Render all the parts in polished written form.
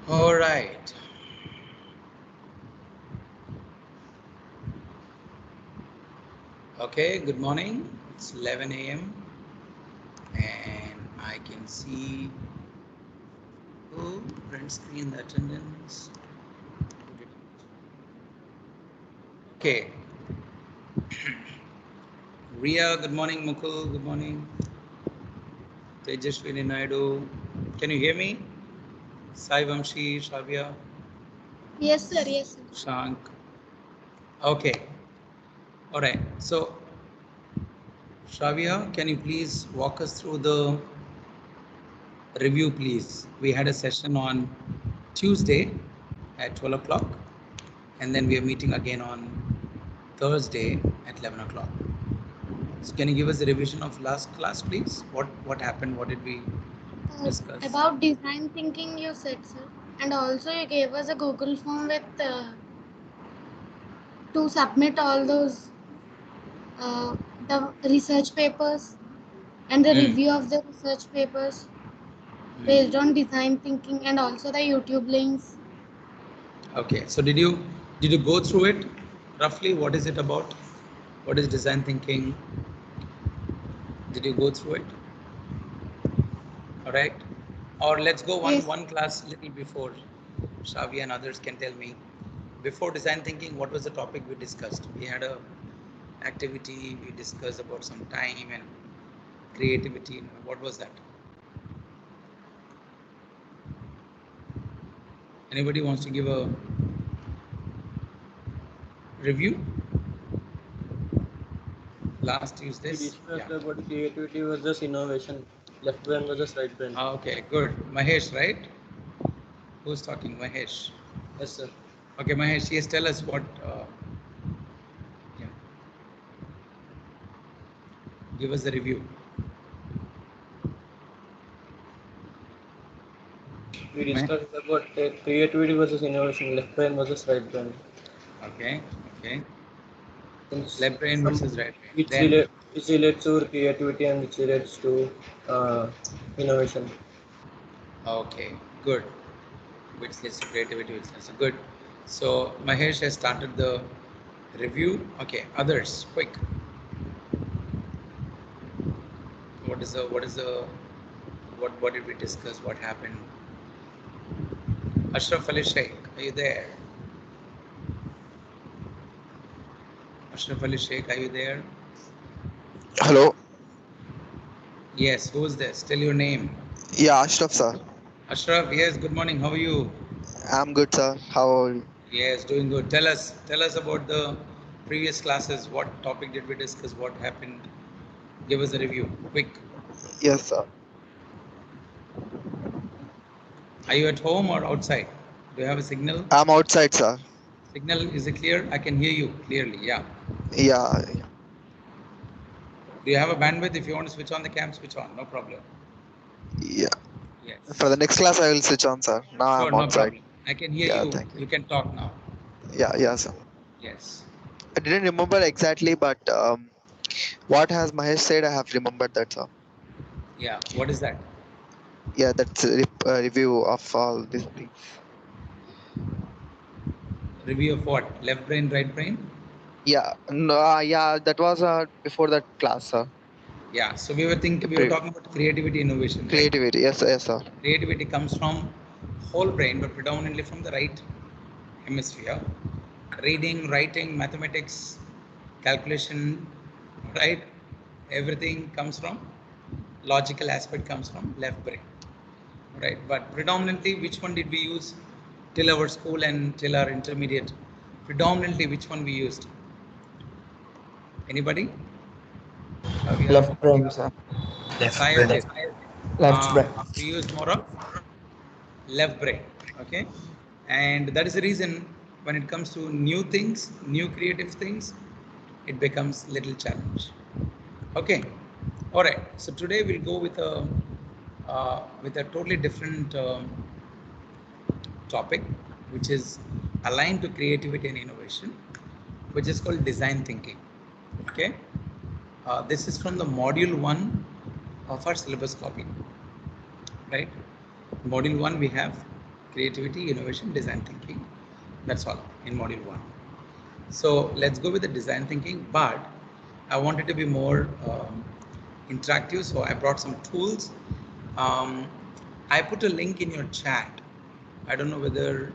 All right. Okay, good morning. It's 11 a.m. and I can see print screen the attendance. Okay. Ria, good morning. Mukul, good morning. Tejashwini Naidu. Can you hear me? Sai Vamshi, Shavya. Yes, sir. Yes, sir. Shank. Okay. All right. So, Shavya, can you please walk us through the review, please? We had a session on Tuesday at 12 o'clock, and then we are meeting again on Thursday at 11 o'clock. So, can you give us a revision of last class, please? What happened? What did we discuss? About design thinking, you said, sir, and also you gave us a Google form with to submit all those the research papers and the review of the research papers based on design thinking, and also the YouTube links. Okay. So, did you go through it roughly? What is it about? What is design thinking? Did you go through it? All right. Or let's go Yes. one class little before. Shavi and others can tell me. Before design thinking, what was the topic we discussed? We had a activity. We discussed about some time and creativity. What was that? Anybody wants to give a review? Last Tuesday. We discussed about creativity versus innovation, left brain versus right brain. Okay, good. Mahesh, right? Who's talking? Mahesh. Yes, sir. Okay, Mahesh, yes, tell us what. Yeah. Give us the review. We discussed about creativity versus innovation, left brain versus right brain. Okay, okay. Since Left brain versus right brain. Which relates to creativity and which relates to innovation. Okay, good. Which leads to creativity, which leads to good. So Mahesh has started the review. Okay, others, quick. What did we discuss? What happened? Ashraf Ali Sheikh, are you there? Ashraf Ali Sheikh, are you there? Hello. Yes, who's this? Tell your name. Yeah, Ashraf sir. Ashraf, yes, good morning. How are you? I'm good, sir. How are you? Yes, doing good. Tell us about the previous classes. What topic did we discuss? What happened? Give us a review, quick. Yes, sir. Are you at home or outside? Do you have a signal? I'm outside, sir. Signal, is it clear? I can hear you clearly, yeah. Yeah. Do you have a bandwidth? If you want to switch on the cam, switch on, no problem. Yeah. Yes. For the next class, I will switch on, sir. Now Sure, I'm no outside. problem. I can hear Yeah, you. thank you. You can talk now. Yeah, sir. Yes. I didn't remember exactly, but what has Mahesh said, I have remembered that, sir. Yeah, what is that? Yeah, that's a review of all these things. Review of what? Left brain, right brain? Yeah, no, yeah, that was before that class, sir. Yeah, so we were talking about creativity, innovation, right? Creativity, yes, sir. Creativity comes from whole brain, but predominantly from the right hemisphere. Reading, writing, mathematics, calculation, right? Everything comes from logical aspect comes from left brain, right? But predominantly, which one did we use till our school and till our intermediate? Predominantly, which one we used? Anybody? Left brain, sir. Scientist. Left brain. We use more of left brain, okay? And that is the reason when it comes to new things, new creative things, it becomes little challenge. Okay, all right. So today we'll go with a totally different topic, which is aligned to creativity and innovation, which is called design thinking. Okay, this is from the module 1 of our syllabus copy. Right, module 1 we have creativity, innovation, design thinking. That's all in module 1. So let's go with the design thinking, but I wanted to be more interactive, so I brought some tools. I put a link in your chat. I don't know whether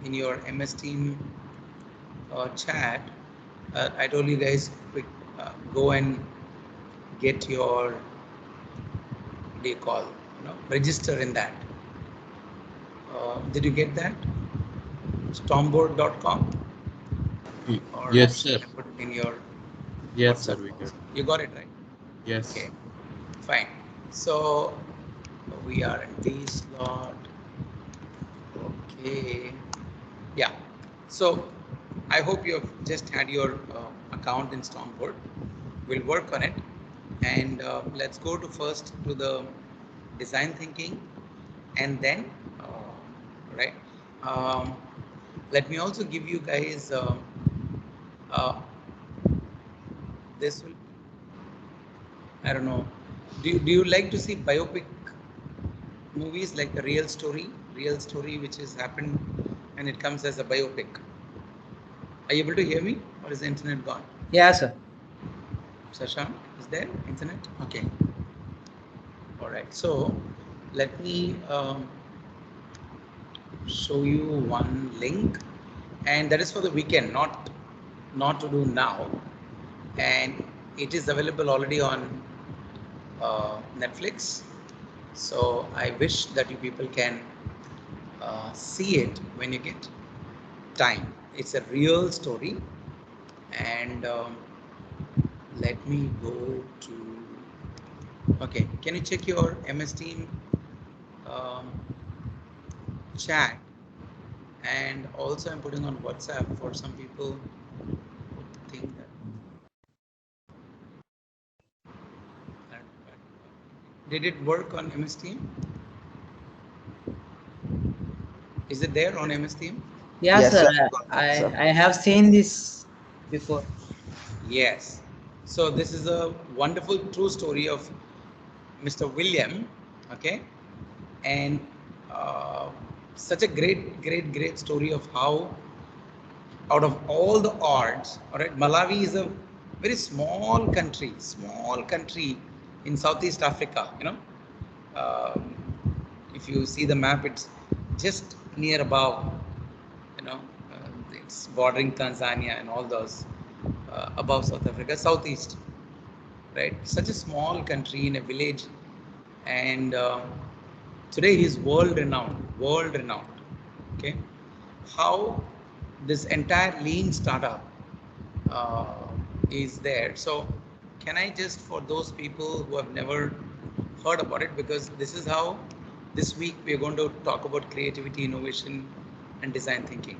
in your MS Team chat, I told you guys, quick, go and get your, what do you call, register in that. Did you get that? Stormboard.com? Or Yes, sir. I put it in your Yes, sir. WhatsApp. We got. You got it right? Yes. Okay, fine. So we are in D slot. Okay. Yeah. So I hope you have just had your account in Stormboard. We'll work on it, and let's go to first to the design thinking, and then right. Um, Let me also give you guys uh, this will, I don't know. Do you like to see biopic movies, like a real story which has happened and it comes as a biopic? Are you able to hear me, or is the internet gone? Yeah, sir. Shashank, is there internet? Okay. All right. So let me show you one link, and that is for the weekend, not to do now, and it is available already on Netflix. So I wish that you people can see it when you get time. It's a real story, and let me go to. Okay, can you check your MS Team um, chat? And also, I'm putting on WhatsApp for some people who think that. Did it work on MS Team? Is it there on MS Team? Yeah, Yes, sir. sir. I have seen this before. Yes. So this is a wonderful true story of Mr. William. Okay, and such a great story of how, out of all the odds, all right, Malawi is a very small country in Southeast Africa. Um, if you see the map, it's just near above, it's bordering Tanzania and all those, above South Africa, southeast, right? Such a small country in a village, and today he's world renowned. Okay, how this entire lean startup uh, is there. So can I just, for those people who have never heard about it, because this is how this week we are going to talk about creativity, innovation, and design thinking.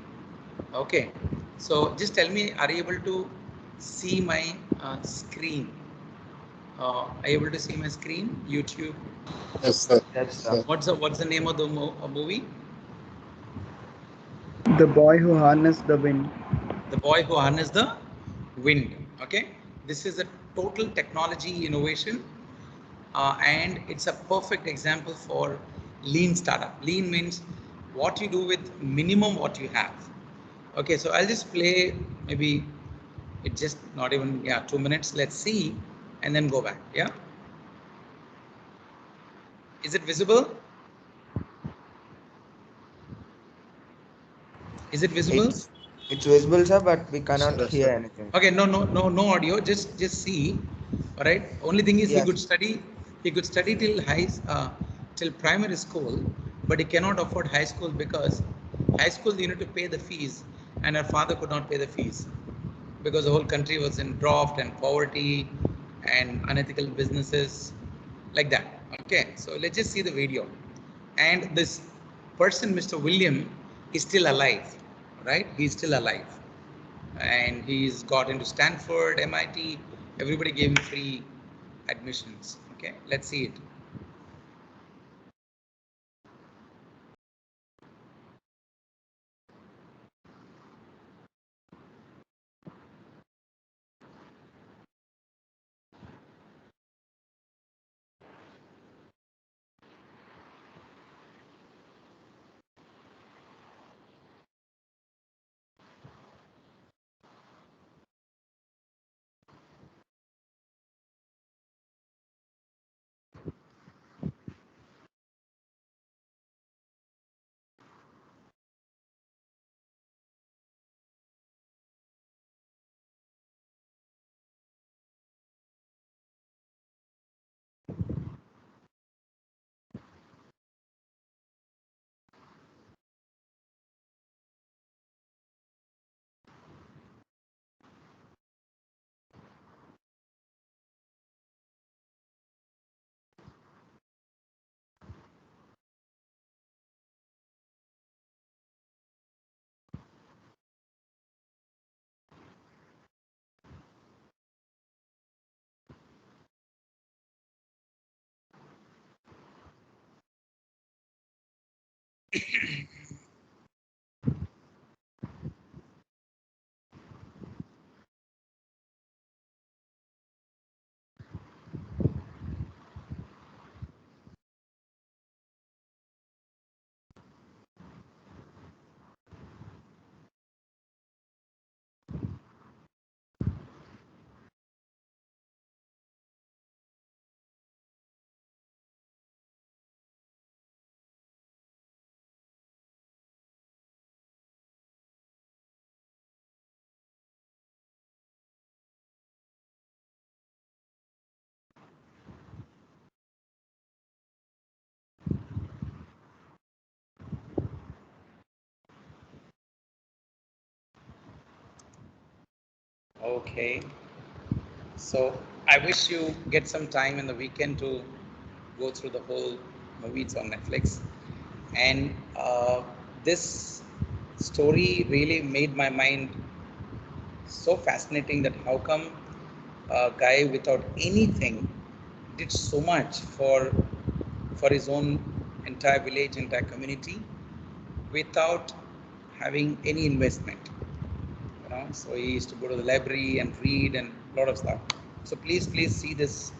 Okay, so just tell me, are you able to see my screen? Are you able to see my screen? YouTube. Yes, sir. Yes, sir. What's the name of the movie? The boy who harnessed the wind. The boy who harnessed the wind. Okay, this is a total technology innovation, and it's a perfect example for lean startup. Lean means what you do with minimum what you have. Okay, so I'll just play, maybe it just not even, yeah, 2 minutes. Let's see, and then go back. Yeah, is it visible? Is it visible? It's visible, sir, but we cannot Yes, hear sir. anything. Okay, no audio. Just see. All right. Only thing is, he Yes. could study. He could study till till primary school, but he cannot afford high school, because high school you need to pay the fees, and her father could not pay the fees because the whole country was in drought and poverty and unethical businesses, like that. Okay. So let's just see the video. And this person, Mr. William, is still alive. Right? He's still alive, and he's got into Stanford, MIT. Everybody gave him free admissions. Okay, let's see it. Okay. So I wish you get some time in the weekend to go through the whole movie. It's on Netflix. And this story really made my mind so fascinating that how come a guy without anything did so much for his own entire village, entire community, without having any investment. So he used to go to the library and read and a lot of stuff. So please see this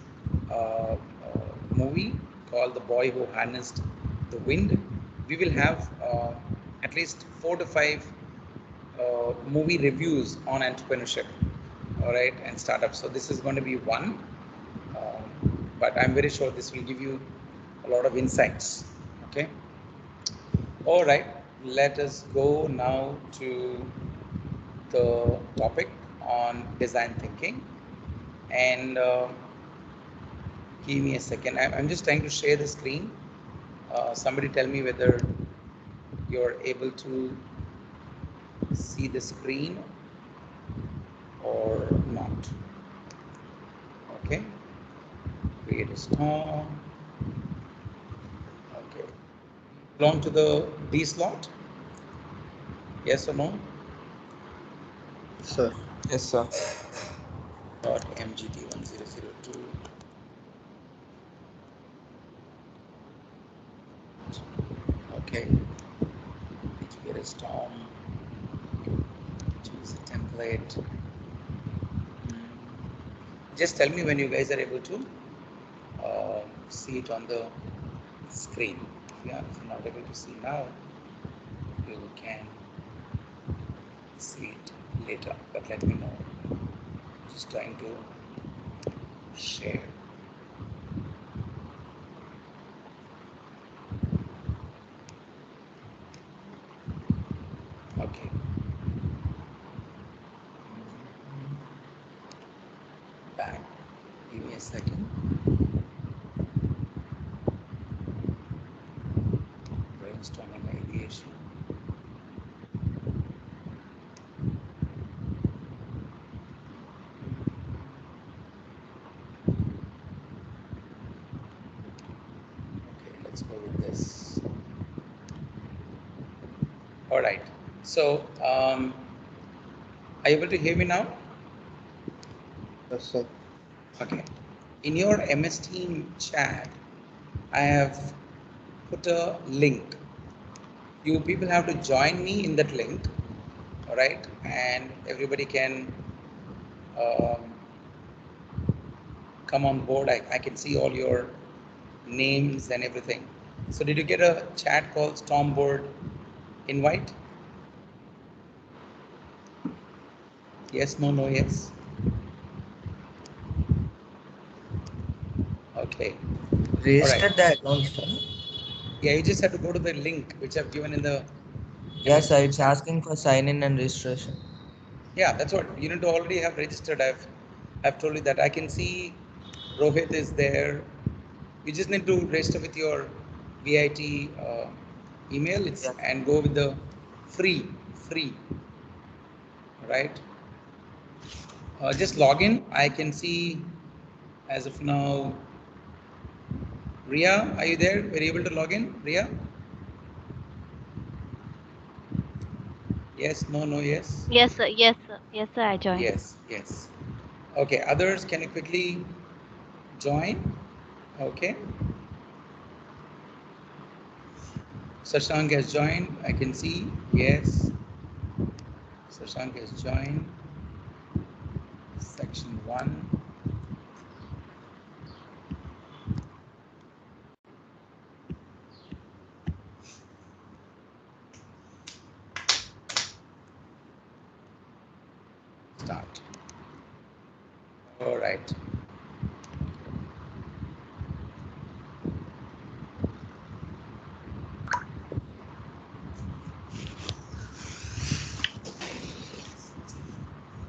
movie called The Boy Who Harnessed the Wind. We will have at least 4 to 5 movie reviews on entrepreneurship, all right, and startups. So this is going to be one, but I'm very sure this will give you a lot of insights. Okay. All right, let us go now to the topic on design thinking. And give me a second. I'm just trying to share the screen. Somebody tell me whether you're able to see the screen or not. Okay. Create a storm. Okay. Belong to the D slot? Yes or no? Sir. Yes, sir. MGT 1002. Okay. Get a storm. Choose a template. Just tell me when you guys are able to see it on the screen. If you're not able to see now, you can see it later, but let me know. Just trying to share. Okay. Back. Give me a second. Brainstorming ideation. Okay, let's go with this. All right. So, are you able to hear me now? Yes, sir. Okay. In your MS Team chat, I have put a link. You people have to join me in that link, all right? And everybody can um, come on board. I can see all your names and everything. So did you get a chat called Stormboard invite? Yes, no, yes. Okay. Register the account, sir. Yeah, you just have to go to the link which I've given in the. Yes, sir. It's asking for sign in and registration. Yeah, that's what you need to already have registered. I've told you that. I can see Rohit is there. You just need to register with your VIT email. Yes. And go with the free, right? Just log in. I can see as of now. Ria, are you there? Were you able to log in, Ria? Yes, no, yes. Yes, sir. Yes, sir. Yes, sir. I joined. Yes. Okay, others, can you quickly join? Okay. Shashank has joined. I can see. Yes. Shashank has joined. Section 1. Start. All right.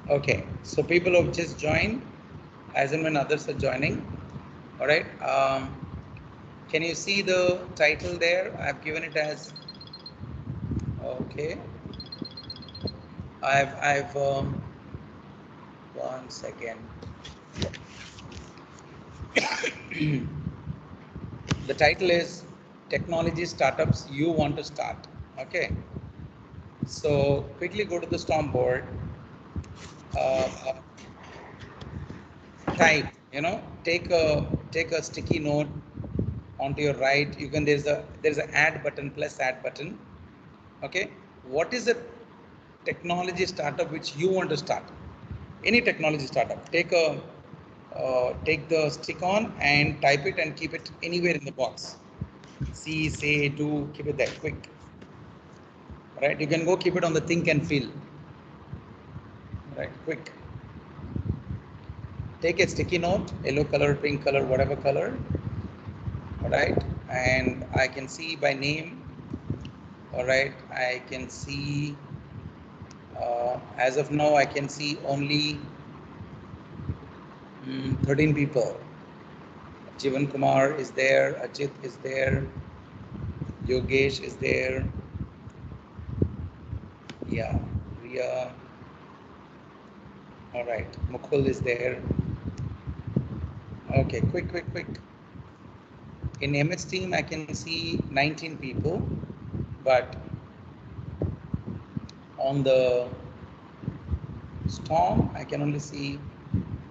Okay, so people have just joined, as and when others are joining. All right. Can you see the title there? I've given it as. Okay. I've. One second. The title is Technology Startups You Want to Start. Okay. So quickly go to the Stormboard. Type. Take a sticky note onto your right. You can there's an add button, plus add button. Okay. What is the technology startup which you want to start? Any technology startup. Take the stick on and type it and keep it anywhere in the box. See, say, do, keep it there, quick. Right? You can go keep it on the think and feel. Right? Quick. Take a sticky note, yellow color, pink color, whatever color. All right. And I can see by name. All right. I can see, as of now, I can see only 13 people. Jivan Kumar is there, Ajit is there, Yogesh is there, yeah, Riya, all right, Mukul is there. Okay, quick. In MS team, I can see 19 people, but on the Storm, I can only see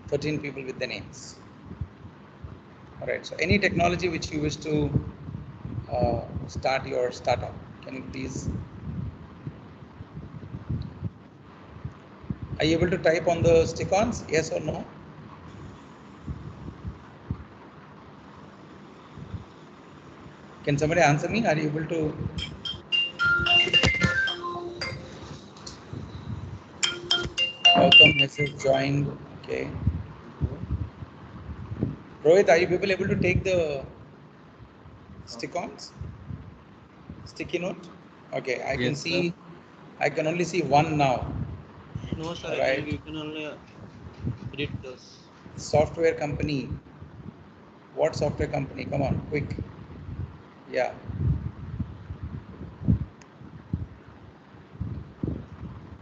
13 people with the names. All right, so any technology which you wish to start your startup, can you please? Are you able to type on the stick-ons, yes or no? Can somebody answer me? Are you able to? Welcome, has joined. Okay. Rohit, are you people able to take the stick-ons? Sticky note? Okay, I can Yes, sir. see, I can only see one now. No, sir. All Actually, right. you can only edit those. Software company. What software company? Come on, quick. Yeah.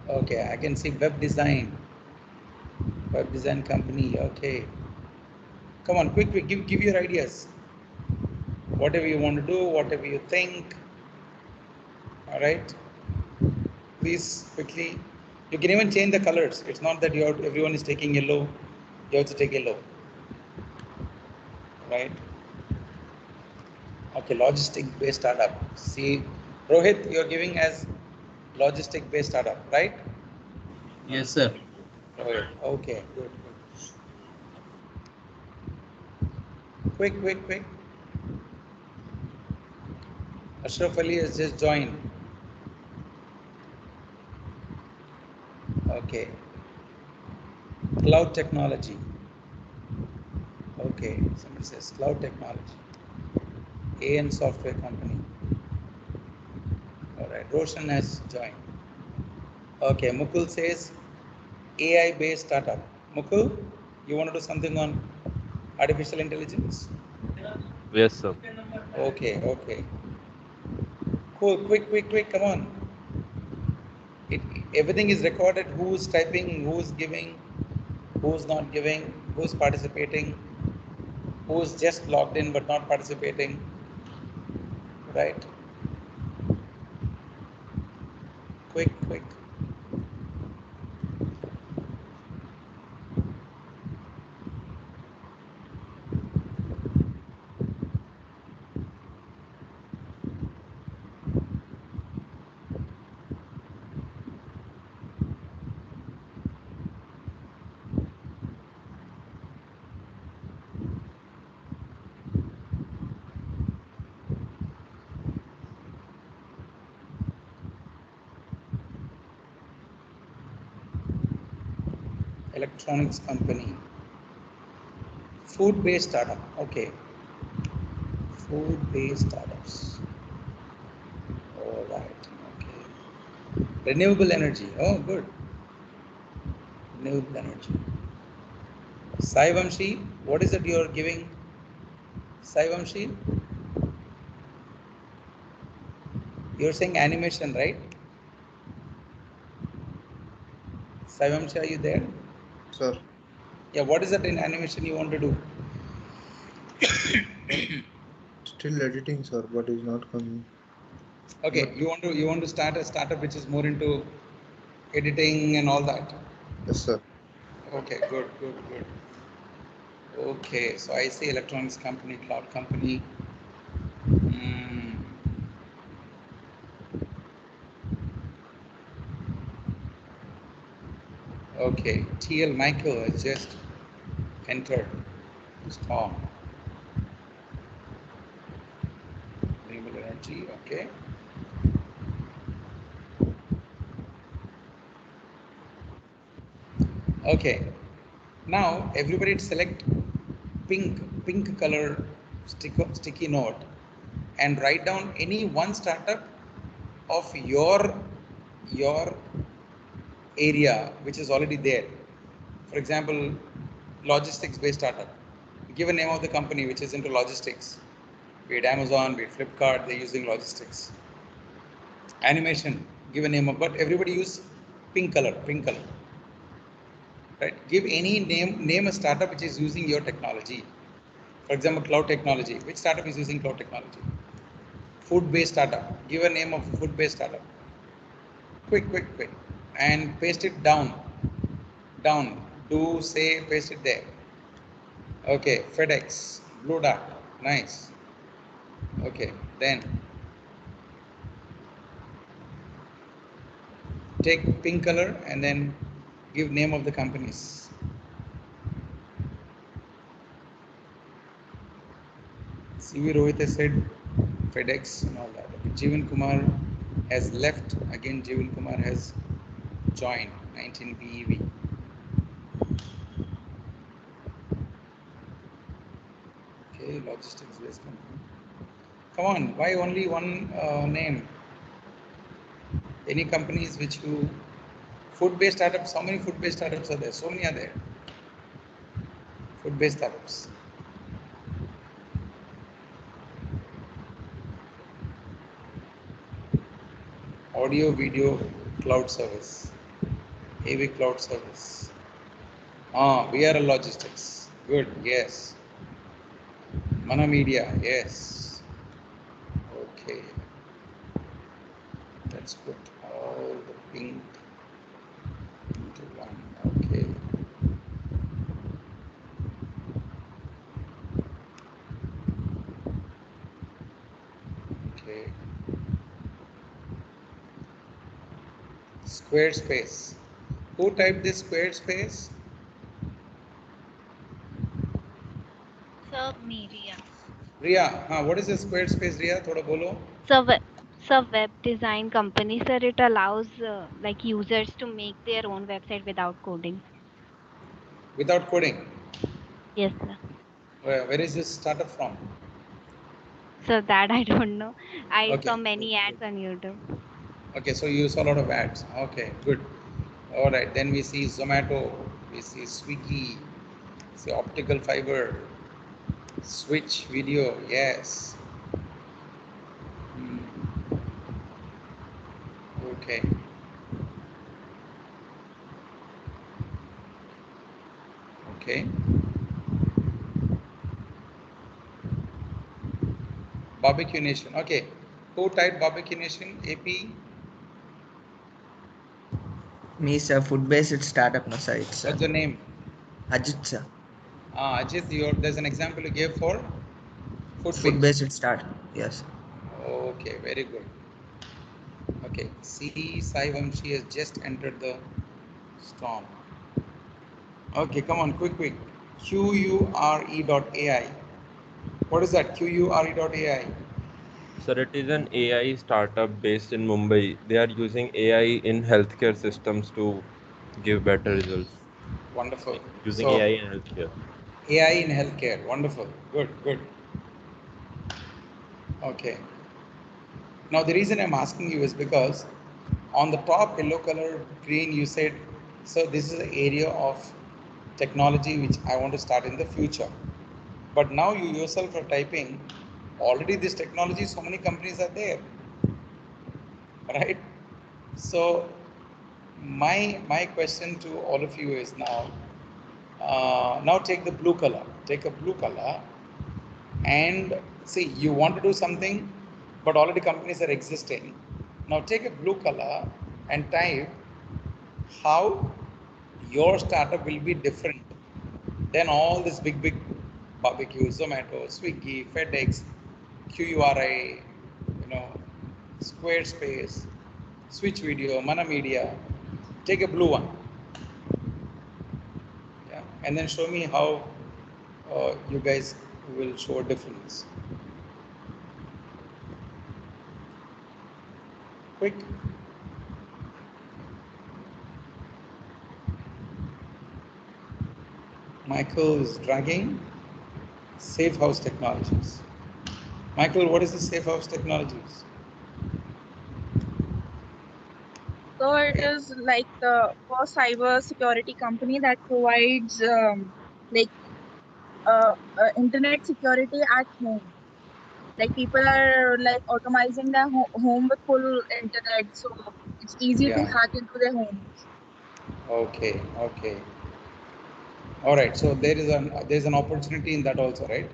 Okay, I can see web design. Web design company. Okay. Come on, quick. Give your ideas. Whatever you want to do, whatever you think. All right. Please quickly. You can even change the colors. It's not that everyone is taking yellow. You have to take yellow. Right. Okay, logistic based startup. See, Rohit, you're giving as logistic based startup, right? Yes, sir. Rohit. Okay, good. Quick. Ashraf Ali has just joined. Okay. Cloud technology. Okay, somebody says cloud technology. AN software company. All right, Roshan has joined. Okay, Mukul says AI based startup. Mukul, you want to do something on artificial intelligence? Yes, sir. Okay. Cool, quick, come on. It, everything is recorded, who's typing, who's giving, who's not giving, who's participating, who's just logged in but not participating, right? Quick. Electronics company. Food-based startup. Okay. Food-based startups. All right. Okay. Renewable energy. Oh, good. Renewable energy. Saivamshi, what is it you are giving? Saivamshi, you are saying animation, right? Saivamshi, are you there? Sir. Yeah, what is it in animation you want to do? Still editing, sir, but it's not coming. Okay, But you want to start a startup which is more into editing and all that. yes, sir. Okay, good. Okay, so I see electronics company, cloud company. Hmm. Okay, TL Michael has just entered. Storm. Renewable energy. Okay. Okay. Now everybody select pink color sticky note and write down any one startup of your area which is already there. For example, logistics based startup. Give a name of the company which is into logistics. Be it Amazon, be it Flipkart, they're using logistics. Animation, give a name of, but everybody use pink color. Right? Give any name a startup which is using your technology. For example, cloud technology. Which startup is using cloud technology? Food-based startup. Give a name of food-based startup. Quick. And paste it down. Do say paste it there. Okay, FedEx, Blue Dart. Nice. Okay, then take pink color and then give name of the companies. CV Rohit has said FedEx and all that. Okay. Jeevan Kumar has left. Again, Jeevan Kumar has joined 19 BEV. Okay, logistics based company. Come on, why only one name? Any companies which you food based startups? How many food based startups are there? So many are there. Food based startups. Audio video cloud service. AV cloud service. We are a logistics. Good, yes. Mana Media, yes. Okay, let's put all the pink into one. Okay. Okay. Squarespace. Who typed this Squarespace? Sir, me, Ria. Ria. What is a Squarespace, Ria? Thoda bolo. Web design company, sir. It allows like users to make their own website without coding. Without coding. Yes, sir. Where is this startup from? So that I don't know. I Okay. saw many ads on YouTube. Okay, so you saw a lot of ads. Okay, good. All right, then we see Zomato, we see Swiggy, see optical fiber, Switch video, yes. Hmm. Okay. Okay. Barbecue Nation. Okay. Who typed Barbecue Nation? AP? Me, sir, food-based startup no site, sir. What's the name? Ajit, sir. Ajit, there's an example you gave for food-based. Food-based startup, yes. Okay, very good. Okay, C. Sai Vamshi has just entered the storm. Okay, come on, quick. QURE.ai. What is that? QURE.ai. Sir, it is an AI startup based in Mumbai. They are using AI in healthcare systems to give better results. Wonderful. Using So, AI in healthcare. AI in healthcare. Wonderful. Good, good. Okay. Now, the reason I'm asking you is because on the top yellow color green, you said, so this is the area of technology which I want to start in the future. But now you yourself are typing, already this technology, so many companies are there, right? So my question to all of you is now take the blue color, take a blue color, and see, you want to do something, but already companies are existing. Now take a blue color and type how your startup will be different than all this big barbecue, Zomato, Swiggy, FedEx, QURI, Squarespace, Switch Video, Mana Media. Take a blue one, yeah, and then show me how you guys will show a difference. Quick. Michael is dragging Safe House Technologies. Michael, what is the Safe House Technologies? So it is like the first cyber security company that provides like internet security at home. Like people are like automizing their home with full internet, so it's easy to Yeah. hack into their homes. Okay. Okay. All right. So there's an opportunity in that also, right?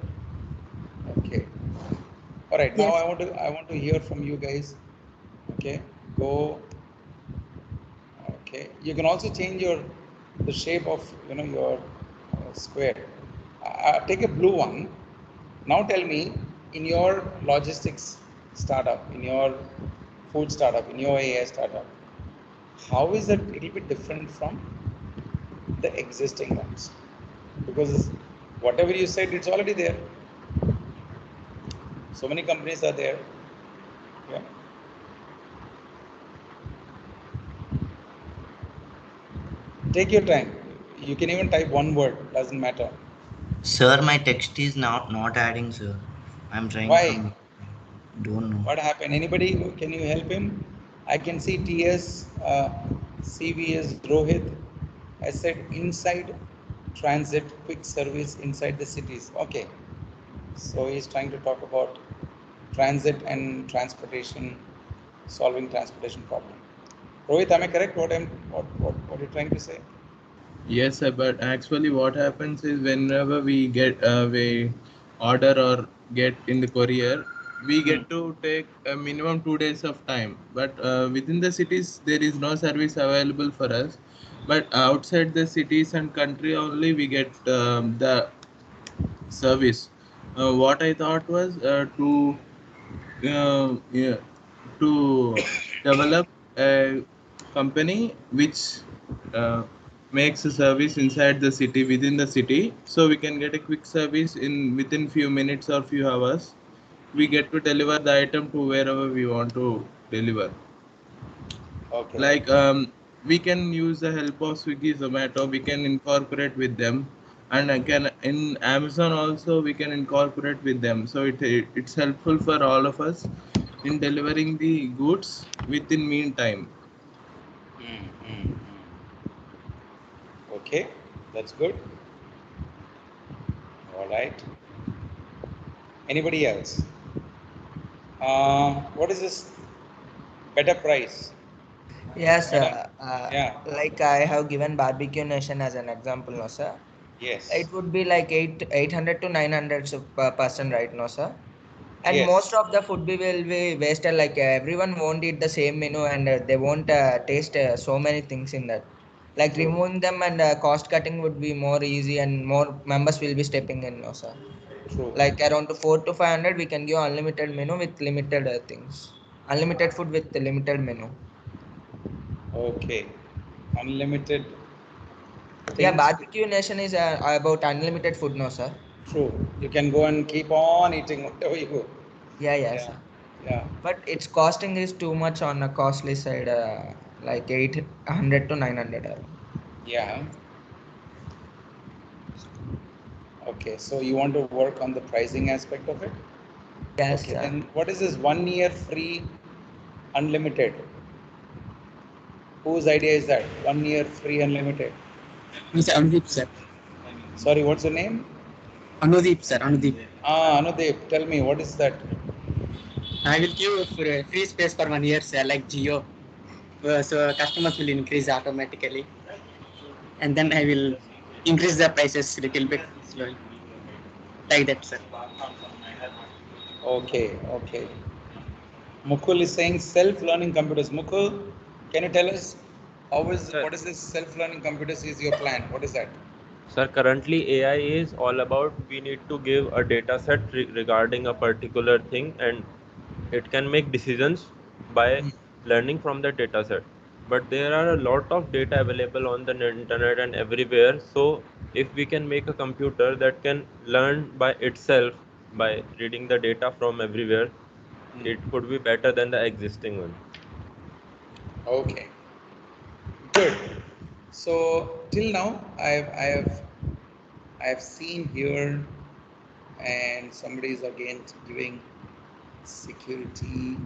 Okay. All right. Now Yes. I want to hear from you guys. Okay. Go. Okay. You can also change the shape of your square. Take a blue one. Now tell me, in your logistics startup, in your food startup, in your AI startup, how is it a little bit different from the existing ones? Because whatever you said, it's already there. So many companies are there. Yeah. Take your time. You can even type one word, doesn't matter. Sir, my text is not adding, sir. I'm trying Why? from. Don't know. What happened? Anybody? Can you help him? I can see TS, CVS, Rohit. I said inside transit, quick service inside the cities. Okay. So he's trying to talk about transit and transportation, solving transportation problem. Rohit, am I correct? What are you trying to say? Yes, sir, but actually what happens is whenever we order or get in the courier, we get to take a minimum 2 days of time. But within the cities, there is no service available for us. But outside the cities and country only, we get the service. What I thought was yeah, to develop a company which uh, makes a service inside the city within the city, so we can get a quick service in within few minutes or few hours. We get to deliver the item to wherever we want to deliver. Okay. Like we can use the help of Swiggy, Zomato. We can incorporate with them, and I can in Amazon also we can incorporate with them. So it's helpful for all of us in delivering the goods within meantime. Okay, that's good. All right. Anybody else? What is this better price? Yes, Madam? Yeah. like I have given Barbecue Nation as an example, no, sir. Yes. It would be like 800 to 900 per person right now, sir. And most Yes. of the food will be wasted. Like everyone won't eat the same menu, and they won't taste so many things in that. Like True. removing them and cost cutting would be more easy, and more members will be stepping in, no, sir. True. Like around to 4 to 500, we can give unlimited menu with limited things, unlimited food with the limited menu. Okay. Unlimited Yeah, things. Barbecue Nation is about unlimited food, no, sir. True. You can go and keep on eating whatever you go. Yeah, yeah, Yeah. sir. Yeah. But its costing is too much on a costly side, like 800 to 900 around. Yeah. Okay, so you want to work on the pricing aspect of it? Yes, Okay, sir. then what is this 1 year free unlimited? Whose idea is that? 1 year free unlimited. Mr. Anudeep, sir. Sorry, what's your name? Anudeep, sir. Anudeep. Anudeep, tell me, what is that? I will give free space for 1 year, sir, like Geo. So customers will increase automatically. And then I will increase the prices little bit slowly. Like that, sir. Okay, okay. Mukul is saying self-learning computers. Mukul, can you tell us Sir, what is this self-learning computers is your plan? What is that? sir, currently AI is all about we need to give a data set regarding a particular thing and it can make decisions by learning from the data set. But there are a lot of data available on the internet and everywhere. So if we can make a computer that can learn by itself by reading the data from everywhere, it could be better than the existing one. Okay, good. So till now, I have seen here, and somebody is again giving security.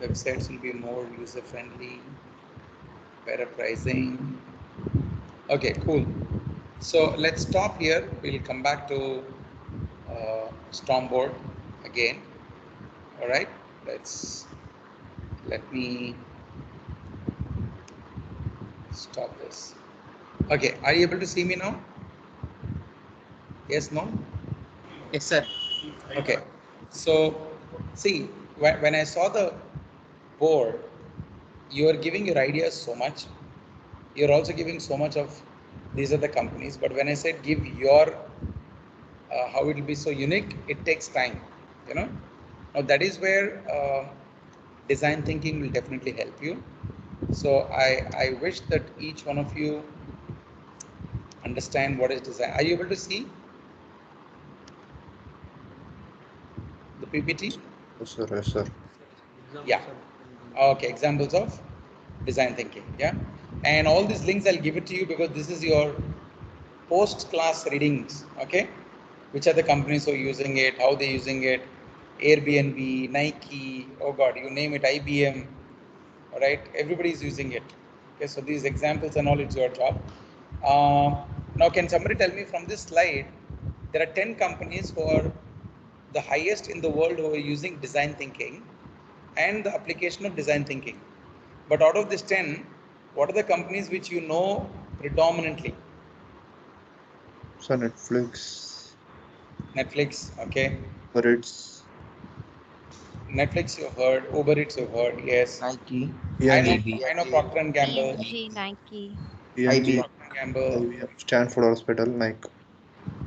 Websites will be more user friendly, better pricing. Okay, cool. So let's stop here. We'll come back to Stormboard again. All right. Let me stop this. Okay. Are you able to see me now? Yes. No. Yes, sir. Okay. So see, when I saw the board, you are giving your ideas so much. You're also giving so much of these are the companies. But when I said give your how it will be so unique, it takes time. You know. Now that is where design thinking will definitely help you. So I wish that each one of you understand what is design. Are you able to see the PPT? Yes, sir. Yes, sir. Yeah. Okay, examples of design thinking. Yeah. And all these links I'll give it to you because this is your post-class readings. Okay. Which are the companies who are using it, how they're using it, Airbnb, Nike, oh God, you name it, IBM, all right, everybody is using it. Okay, so these examples and all, it's your job. Now, can somebody tell me from this slide, there are 10 companies who are the highest in the world who are using design thinking and the application of design thinking. But out of this 10, what are the companies which you know predominantly? So Netflix. Netflix, okay. Uber Eats. Netflix you've heard, Uber Eats you've heard, yes. Nike, PNG. I know Procter and Gamble. PNG, Nike. PNG. Procter and Gamble. IBM. Stanford Hospital. Nike.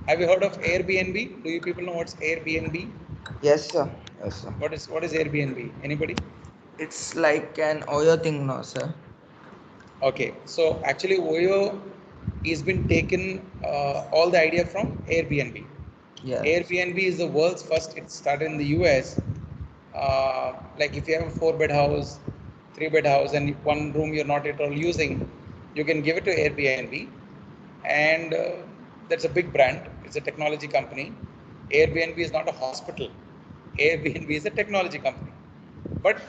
Have you heard of Airbnb? Do you people know what's Airbnb? Yes, sir. Yes, sir. What is Airbnb? Anybody? It's like an Oyo thing, no, sir. Okay, so actually Oyo has been taken all the idea from Airbnb. Yes. Airbnb is the world's first. It started in the US. Like if you have a 4-bed house, 3-bed house, and one room you're not at all using, you can give it to Airbnb, and that's a big brand. It's a technology company. Airbnb is not a hospital. Airbnb is a technology company. But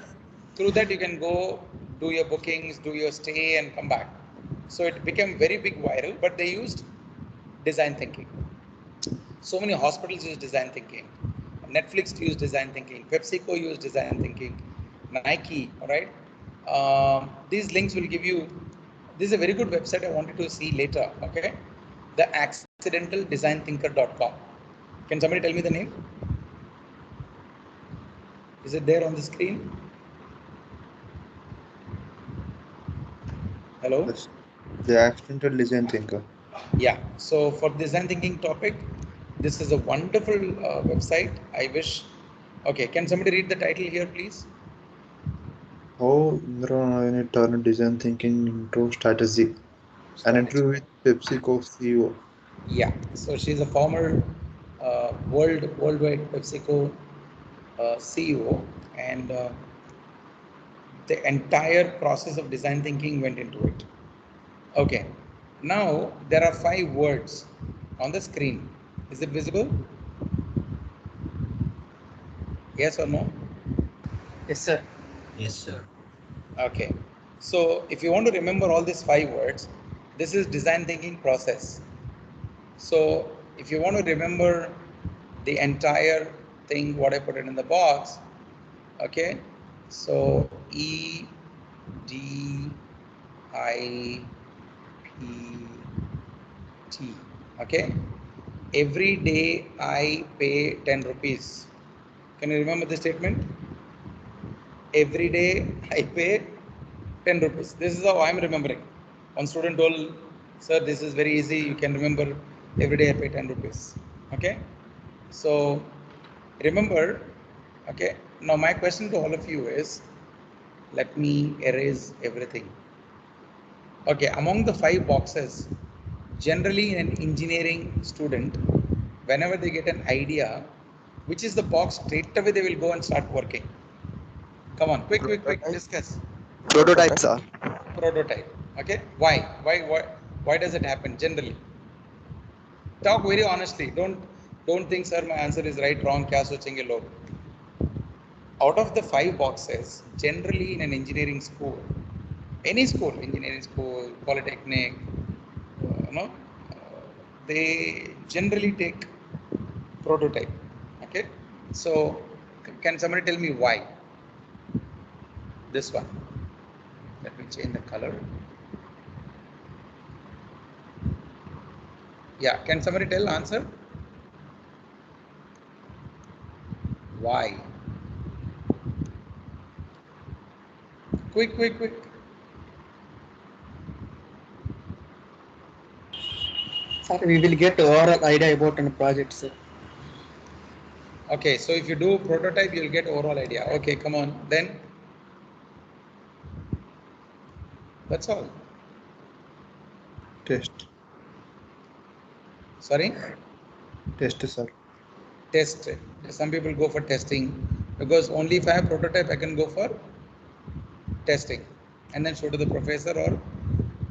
through that you can go do your bookings, do your stay, and come back. So it became very big viral. But they used design thinking. So many hospitals use design thinking. Netflix used design thinking. PepsiCo used design thinking. Nike, all right? These links will give you. This is a very good website I wanted to see later, okay? The accidentaldesignThinker.com. Can somebody tell me the name? Is it there on the screen? Hello? Yes. The accidental design thinker. Yeah. So for design thinking topic, this is a wonderful website. I wish. Okay. Can somebody read the title here, please? How Indra Nayani turned design thinking into strategy. An interview with PepsiCo CEO. Yeah. So she's a former worldwide PepsiCo CEO, and the entire process of design thinking went into it. Okay. Now there are 5 words on the screen. Is it visible? Yes or no? Yes, sir. Yes, sir. Okay. So if you want to remember all these 5 words, this is design thinking process. So if you want to remember the entire thing, what I put it in the box, okay. So E D I P T. Okay. Every day I pay 10 rupees. Can you remember the statement? Every day I pay 10 rupees. This is how I'm remembering. One student told, sir, this is very easy. You can remember every day I pay 10 rupees. Okay. So remember, okay. Now my question to all of you is, let me erase everything. Okay. Among the 5 boxes, generally in an engineering student, whenever they get an idea, which is the box straight away they will go and start working. Come on, quick, discuss. Prototype, sir. Prototype. Okay. Why does it happen generally? Talk very honestly. Don't think, sir, my answer is right, wrong. Kya sochenge log? Out of the 5 boxes, generally in an engineering school, any school, engineering school, polytechnic, they generally take prototype. Okay. So, can somebody tell me why? This one. Let me change the color. Yeah. Can somebody tell answer? Why? Quick. Sir, we will get overall idea about a project, sir. Okay, so if you do prototype, you'll get overall idea. Okay, come on. Then that's all. Test. Sorry? Test, sir. Test. Some people go for testing because only if I have prototype, I can go for testing and then show to the professor or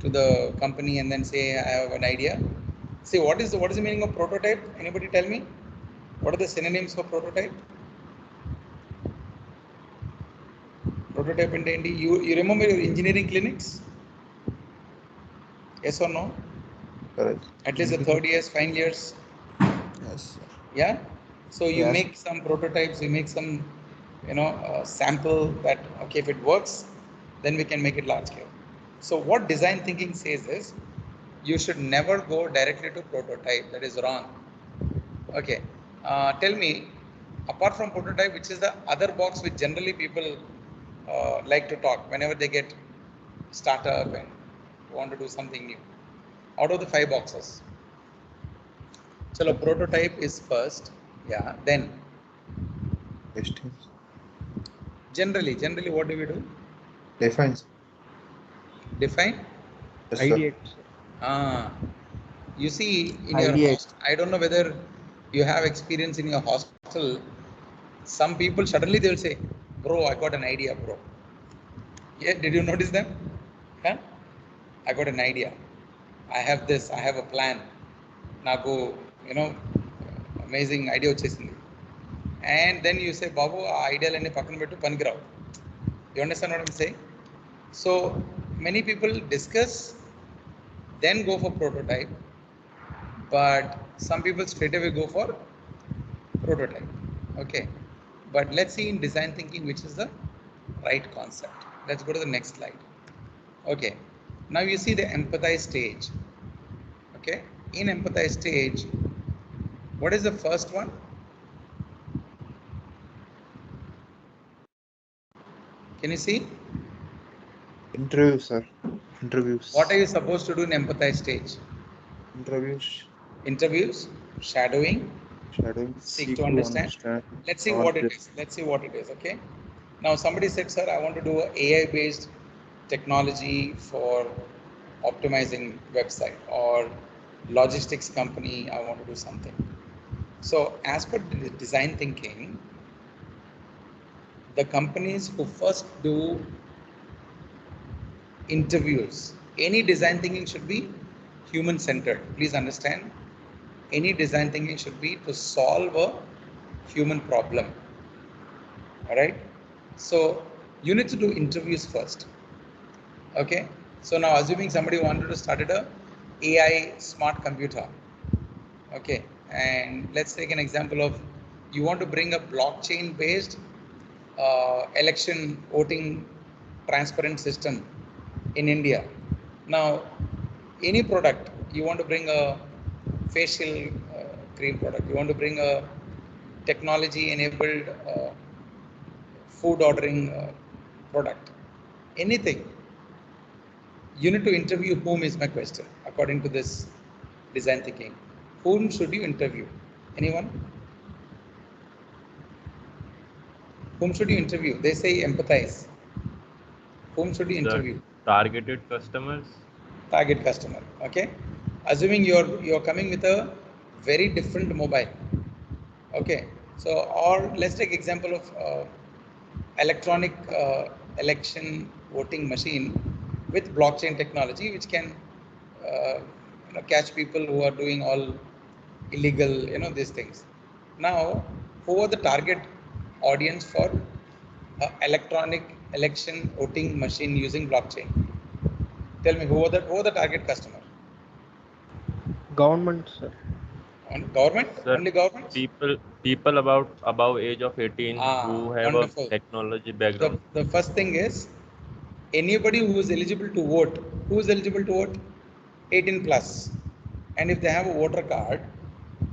to the company and then say I have an idea. See, what is the meaning of prototype? Anybody tell me? What are the synonyms for prototype? Prototype and D&D. You remember your engineering clinics? Yes or no? Correct. At least the 3rd years, final years. Yes, sir. Yeah. So you Yes. make some prototypes, you make some, sample that, okay, if it works, then we can make it large scale. So what design thinking says is, you should never go directly to prototype. That is wrong. Okay. Tell me, apart from prototype, which is the other box which generally people like to talk whenever they get startup and want to do something new. Out of the 5 boxes. So prototype is first. Yeah. Then Testing. generally, what do we do? Defines. Define? Yes, sir. Ideate. You see, in your Ideate. hostel, I don't know whether you have experience in your hostel. Some people suddenly they will say, "Bro, I got an idea, bro." Yeah, did you notice them? Huh? I got an idea. I have this. I have a plan. Naku, amazing idea వచ్చేసింది. And then you say, "Babu, ఆ ఐడియాలన్నీ పక్కన పెట్టు పనికిరావు." You understand what I'm saying? So many people discuss, then go for prototype, but some people straight away go for prototype. Okay, but let's see in design thinking which is the right concept. Let's go to the next slide. Okay, now you see the empathize stage. Okay, in empathize stage, what is the first one? Can you see? Interview, sir. Interviews. What are you supposed to do in empathize stage? Interviews. Interviews, shadowing, Shadowing. seek to understand. Let's see what it is. Okay. Now somebody said, sir, I want to do an AI based technology for optimizing website, or logistics company, I want to do something. So as per the design thinking, the companies who first do interviews, any design thinking should be human centered. Please understand. any design thinking should be to solve a human problem. All right. So you need to do interviews first. Okay. So now assuming somebody wanted to start a AI smart computer. Okay. And let's take an example of you want to bring a blockchain based election voting transparent system in India. Now, any product, you want to bring a facial cream product, you want to bring a technology enabled food ordering product, anything, you need to interview whom is my question according to this design thinking. Whom should you interview? Anyone? Whom should you interview? They say empathize. Whom should you The interview? targeted customers. Target customer. Okay. Assuming you're coming with a very different mobile. Okay. So, or let's take example of electronic election voting machine with blockchain technology, which can catch people who are doing all illegal, these things. Now, who are the target audience for electronic election voting machine using blockchain? Tell me, who are the target customer? Government, sir. Government? Sir, Only government? people about above age of 18 who have a Wonderful. technology background. The first thing is anybody who is eligible to vote. Who is eligible to vote? 18 plus. And if they have a voter card,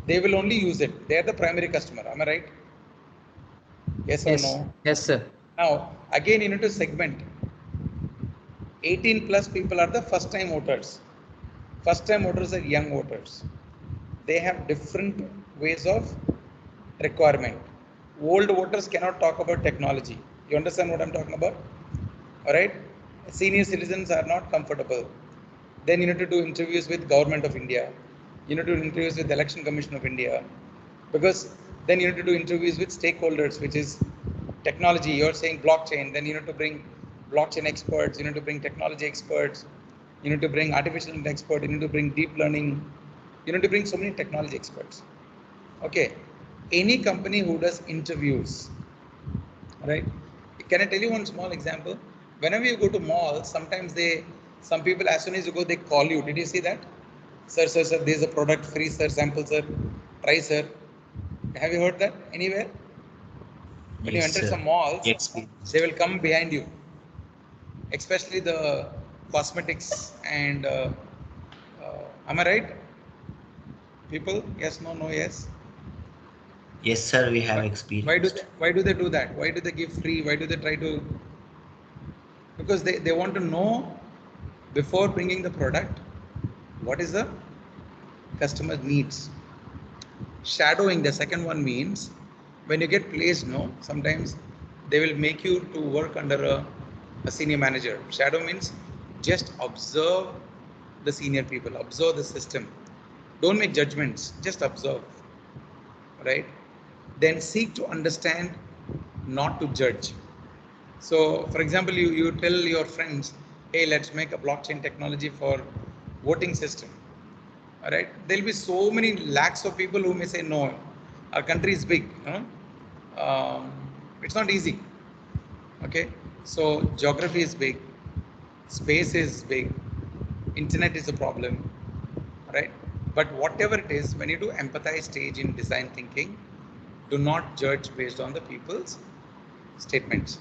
they will only use it. They are the primary customer. Am I right? Yes or no? Yes, sir. Now, again, you need to segment. 18 plus people are the first time voters. First time voters are young voters. They have different ways of requirement. Old voters cannot talk about technology. You understand what I'm talking about? All right. Senior citizens are not comfortable. Then you need to do interviews with Government of India. You need to do interviews with the Election Commission of India, because then you need to do interviews with stakeholders, which is technology. You're saying blockchain. Then you need to bring blockchain experts. You need to bring technology experts. You need to bring artificial intelligence expert. You need to bring deep learning. You need to bring so many technology experts. Okay. Any company who does interviews, right? Can I tell you one small example? Whenever you go to malls, sometimes some people, as soon as you go, they call you. Did you see that? Sir, there's a product free, sir, sample, sir, try, sir. Have you heard that anywhere? When you Yes, enter sir. some malls, Experience. they will come behind you, especially the cosmetics and am I right? People, yes, no, no, yes. Yes, sir. We have Why experienced. why do they do that? Why do they give free? Why do they try to? Because they want to know before bringing the product what is the customer needs. Shadowing, the second one, means when you get placed, no, sometimes they will make you to work under a senior manager. Shadow means just observe the senior people, observe the system. Don't make judgments, just observe, right? Then seek to understand, not to judge. So, for example, you tell your friends, hey, let's make a blockchain technology for voting system. All right. There'll be so many lakhs of people who may say, no, our country is big. It's not easy. Okay. So, geography is big, space is big, internet is a problem. Right. But whatever it is, when you do empathize stage in design thinking, do not judge based on the people's statements.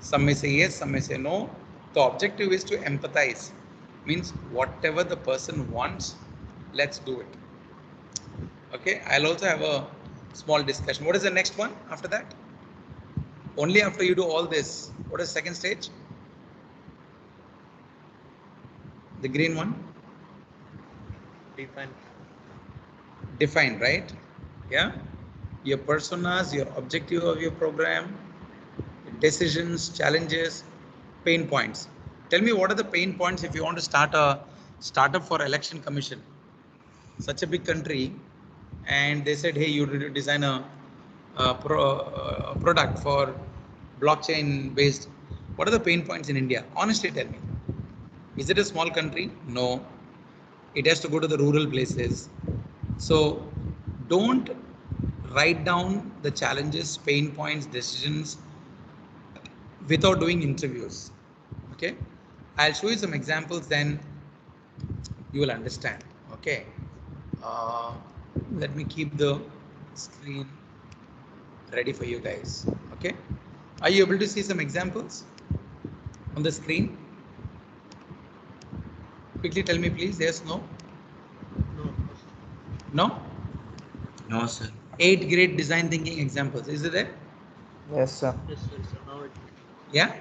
Some may say yes, some may say no. The objective is to empathize. Means whatever the person wants, let's do it. Okay, I'll also have a small discussion. What is the next one after that? Only after you do all this, what is second stage? The green one? Define, right? Yeah. Your personas, your objective of your program, decisions, challenges, pain points. Tell me, what are the pain points if you want to start a startup for election commission? Such a big country, and they said, hey, you design a product for blockchain based. What are the pain points in India? Honestly, tell me. Is it a small country? No. It has to go to the rural places. So don't write down the challenges, pain points, decisions without doing interviews. Okay, I'll show you some examples, then you will understand. Okay, uh, let me keep the screen ready for you guys. Okay, are you able to see some examples on the screen? Quickly tell me, please. Yes, no? No? No, sir. 8 great design thinking examples. Is it there? Yes, sir. Yeah?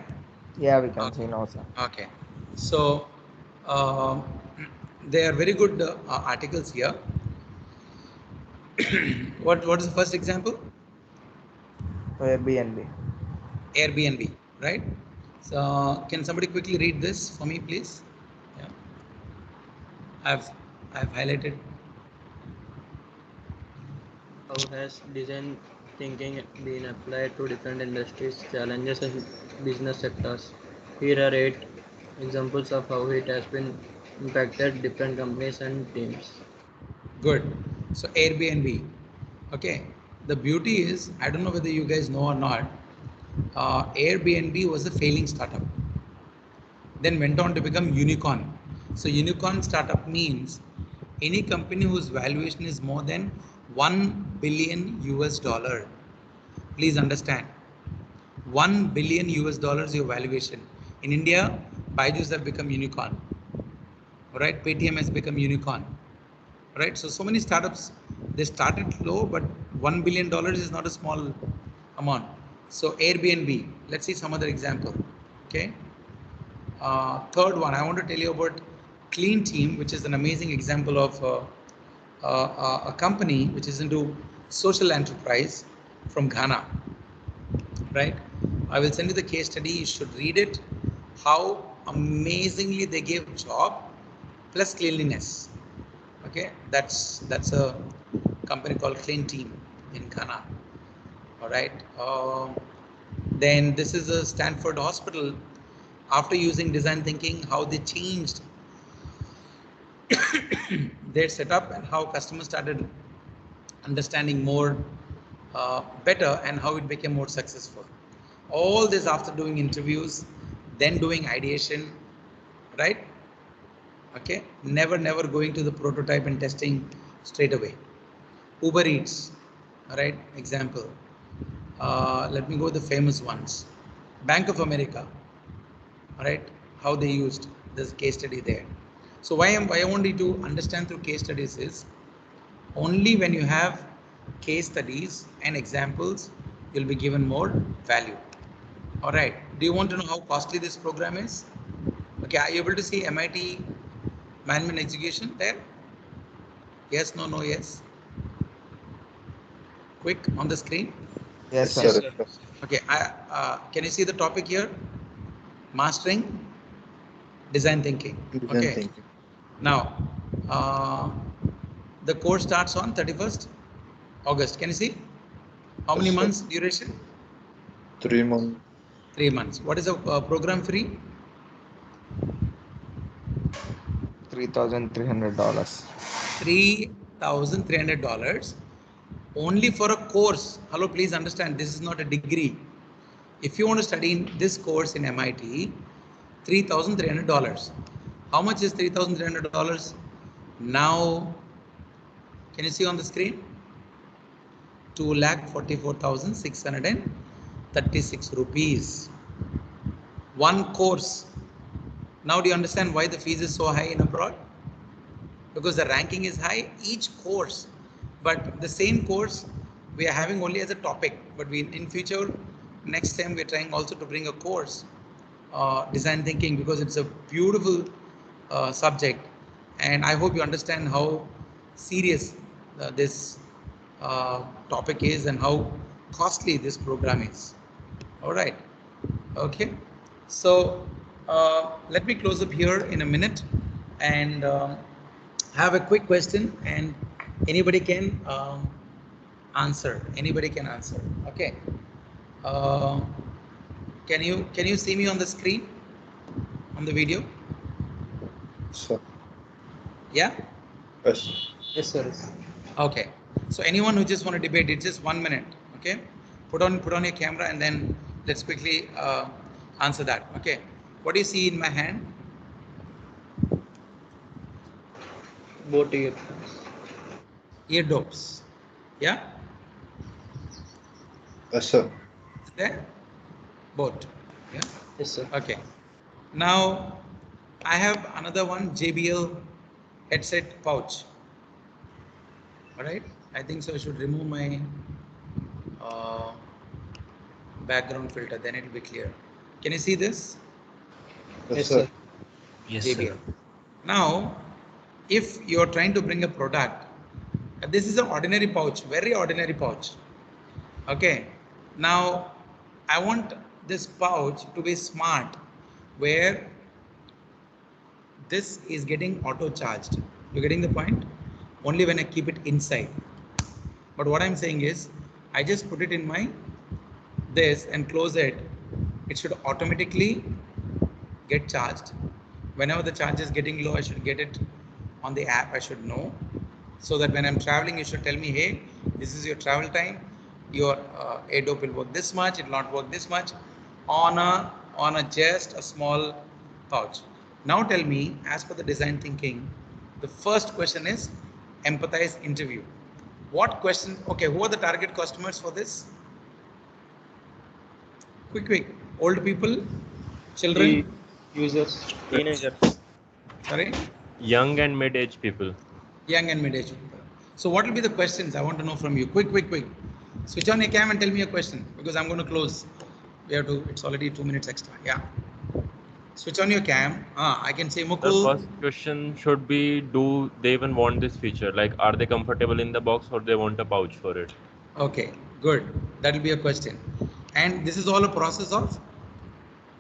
Yeah, we can Okay. see now, sir. Okay. So, uh, they are very good articles here. What is the first example? Airbnb. Airbnb, right? So, can somebody quickly read this for me, please? Yeah. I've highlighted. How has design thinking been applied to different industries, challenges, and business sectors? Here are 8 examples of how it has been impacted different companies and teams. Good. So Airbnb. Okay. The beauty is, I don't know whether you guys know or not, Airbnb was a failing startup. Then went on to become unicorn. So unicorn startup means any company whose valuation is more than 1 billion US dollar. Please understand. 1 billion US dollars your valuation. In India, Baiju's have become unicorn. Alright, Paytm has become unicorn. Right, so many startups, they started low, but $1 billion is not a small amount. So Airbnb, let's see some other example. Okay, third one, I want to tell you about Clean Team, which is an amazing example of a company which is into social enterprise from Ghana. Right, I will send you the case study, you should read it, how amazingly they gave job plus cleanliness. Okay, that's a company called Clean Team in Ghana. All right, then this is a Stanford hospital. After using design thinking, how they changed their setup and how customers started understanding more better and how it became more successful. All this after doing interviews, then doing ideation, right? Okay, never going to the prototype and testing straight away. Uber Eats, all right, example. Let me go with the famous ones. Bank of America, all right, how they used this case study there. So why I want you to understand through case studies is only when you have case studies and examples, you'll be given more value. All right. Do you want to know how costly this program is? Okay, are you able to see MIT management execution there? Yes, no, yes. Quick on the screen. Yes, Yes, sir. sir. Okay, can you see the topic here? Mastering design thinking. Design Okay. thinking. Now, the course starts on 31st August. Can you see? How many Yes, sir. months duration? 3 months. 3 months. What is the program fee? $3,300. $3,300 only for a course. Hello, please understand, this is not a degree. If you want to study in this course in MIT, $3,300. How much is $3,300? Now, can you see on the screen? 2,44,636 rupees. One course. Now, do you understand why the fees is so high in abroad? Because the ranking is high, each course, but the same course we are having only as a topic, but we in future, next time we're trying also to bring a course, design thinking, because it's a beautiful subject, and I hope you understand how serious this topic is and how costly this program is. All right, okay, so let me close up here in a minute and have a quick question, and anybody can answer. Okay, uh, can you see me on the screen on the video? Sir. Yeah. Yes. Yes, sir. Okay. So anyone who just want to debate, it's just 1 minute. Okay. Put on your camera and then let's quickly answer that. Okay. What do you see in my hand? Both ear. Eardrops. Yeah. Yes, sir. Is there? Both. Yeah. Yes, sir. Okay. Now I have another one, JBL headset pouch. All right. I think so. I should remove my uh, background filter. Then it will be clear. Can you see this? Yes, Yes, sir. sir. Yes, JBL. sir. Now, if you're trying to bring a product, this is an ordinary pouch, very ordinary pouch. Okay. Now, I want this pouch to be smart, where this is getting auto charged. You're getting the point? Only when I keep it inside. But what I'm saying is, I just put it in my this and close it. It should automatically get charged. Whenever the charge is getting low, I should get it on the app. I should know, so that when I'm traveling, you should tell me, hey, this is your travel time. Your ADOP will work this much. It will not work this much on a just a small pouch. Now tell me, as per the design thinking, the first question is empathize interview. What question? Okay, who are the target customers for this? Quick. Old people, children. The users. Teenagers, Sorry. young and mid-age people. Young and mid-age people. So what will be the questions I want to know from you? Quick. Switch on your cam and tell me a question, because I'm going to close. We have to, it's already 2 minutes extra. Yeah. Switch on your cam. I can say The Mukul. first question should be, do they even want this feature? Like, are they comfortable in the box or they want a pouch for it? Okay, good. That will be a question. And this is all a process of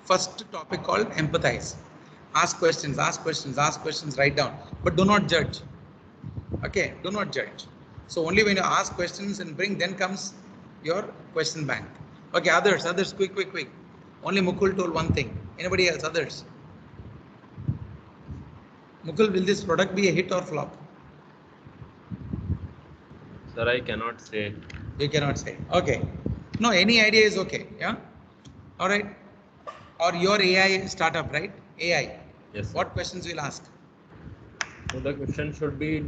first topic called empathize. Ask questions, write down. But do not judge. Okay, do not judge. So only when you ask questions and bring, then comes your question bank. Okay, others, quick. Only Mukul told one thing. Anybody else, others? Mukul, will this product be a hit or flop? Sir, I cannot say. You cannot say. Okay. No, any idea is okay. Yeah. All right. Or your AI startup, right? AI. Yes, sir. What questions will ask? So the question should be,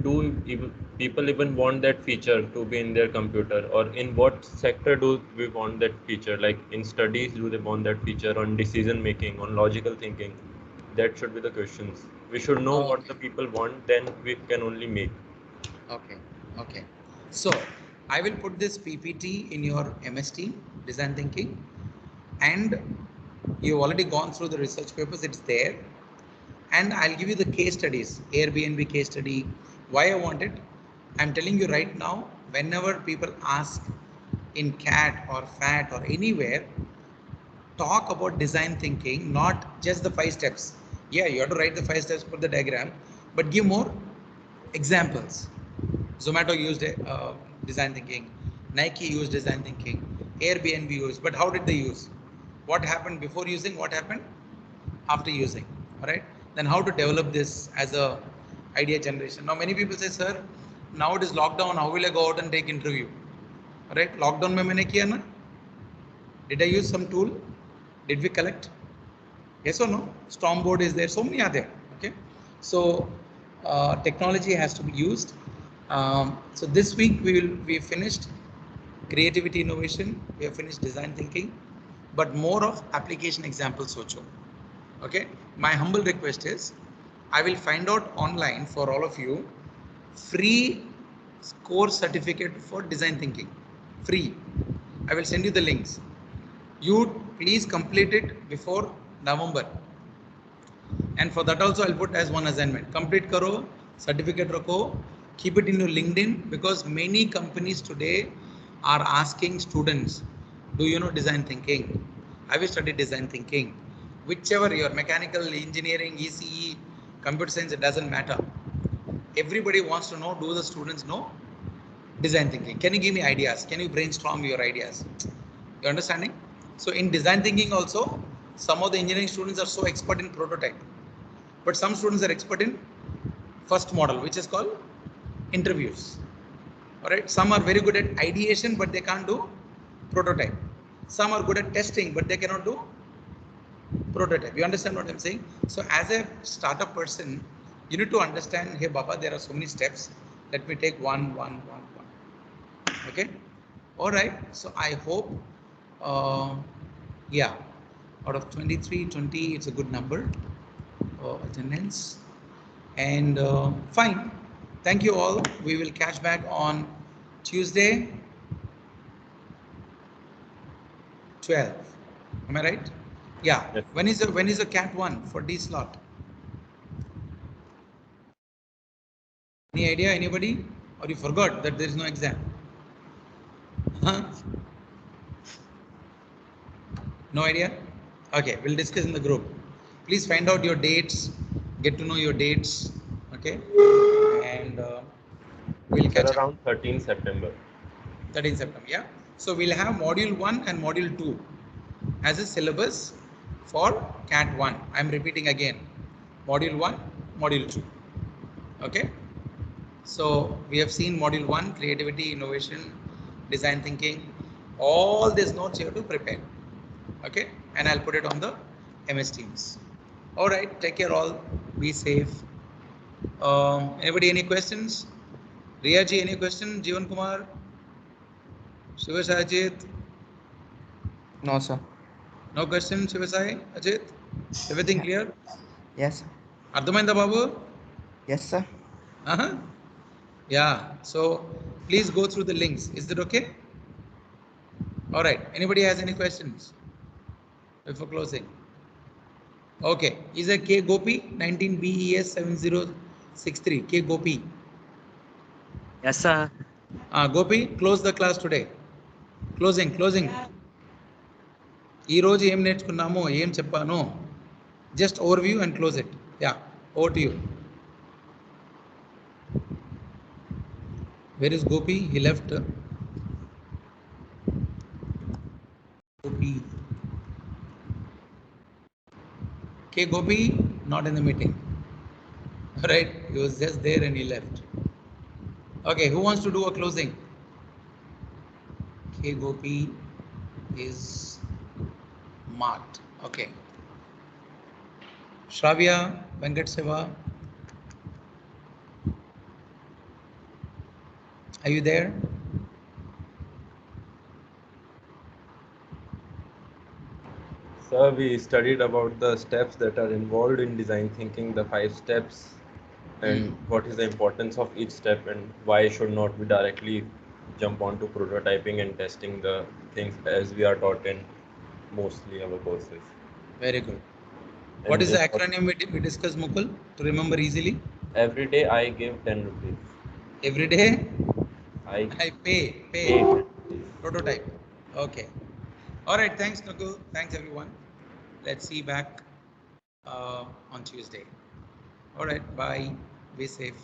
people even want that feature to be in their computer, or in what sector do we want that feature? Like in studies, do they want that feature? On decision making, on logical thinking? That should be the questions. We should know what the people want, then we can only make. Okay. So I will put this PPT in your MST, design thinking, and you've already gone through the research papers. It's there. And I'll give you the case studies, Airbnb case study, why I want it. I'm telling you right now, whenever people ask in CAT or FAT or anywhere, talk about design thinking, not just the 5 steps. Yeah, you have to write the 5 steps, put the diagram, but give more examples. Zomato used design thinking, Nike used design thinking, Airbnb used, but how did they use? What happened before using? What happened after using? All right. Then how to develop this as a idea generation. Now many people say, sir, now it is lockdown. How will I go out and take interview? All right. Lockdown में मैंने किया ना? Did I use some tool? Did we collect? Yes or no? Stormboard is there. So many are there. Okay. So technology has to be used. So this week we finished creativity innovation. We have finished design thinking, but more of application examples socho. Okay. My humble request is, I will find out online for all of you free course certificate for design thinking. Free. I will send you the links. You please complete it before November. And for that also I'll put as one assignment. Complete karo, certificate rako, keep it in your LinkedIn, because many companies today are asking students, do you know design thinking? Have you studied design thinking? Whichever your mechanical, engineering, ECE, computer science, it doesn't matter. Everybody wants to know, do the students know design thinking? Can you give me ideas? Can you brainstorm your ideas? You understanding? So in design thinking also, some of the engineering students are so expert in prototype, but some students are expert in first model, which is called interviews. All right. Some are very good at ideation, but they can't do prototype. Some are good at testing, but they cannot do prototype. You understand what I'm saying? So as a startup person, you need to understand, hey Baba, there are so many steps. Let me take one. Okay. All right. So I hope, yeah, out of 23, 20, it's a good number. Attendance. And fine. Thank you all. We will catch back on Tuesday, 12. Am I right? Yeah. Yes. When is the cat 1 for D slot? Any idea, anybody? Or you forgot that there is no exam? Huh? No idea? Okay, we'll discuss in the group. Please find out your dates, get to know your dates, okay? And we'll catch up. Around 13 September. 13 September, yeah? So we'll have module 1 and module 2 as a syllabus for CAT 1. I'm repeating again. Module 1, module 2. Okay? So we have seen module 1, creativity, innovation, design thinking. All these notes you have to prepare. Okay? And I'll put it on the MS Teams. All right. Take care all. Be safe. Anybody any questions? Riya ji, any question? Jeevan Kumar? Shivasai Ajit? No, sir. No question, Shivasai Ajit? Everything clear? Yes. Ardhamainda Babu? Yes, sir. Yeah. So please go through the links. Is that okay? All right. Anybody has any questions before closing? Okay. Is a K Gopi 19 BES 7063? K Gopi. Yes, sir. Gopi, close the class today. Closing. ఈ రోజు ఏం నేర్చుకున్నామో ఏం చెప్పానో just over view and close it. Yeah, over to you. Where is Gopi? He left. Gopi. Okay, Gopi, not in the meeting. All right, he was just there and he left. Okay, who wants to do a closing? K Gopi is marked. Okay. Shravya, Venkat Seva, are you there? Sir, we studied about the steps that are involved in design thinking, the 5 steps, and what is the importance of each step, and why should not we directly jump onto prototyping and testing the things as we are taught in mostly our courses. Very good. And What is the acronym we discussed, Mukul, to remember easily? Every day I give 10 rupees. Every day I pay. pay. Prototype. Okay. All right. Thanks, Nukul. Thanks, everyone. Let's see back on Tuesday. All right. Bye. Be safe.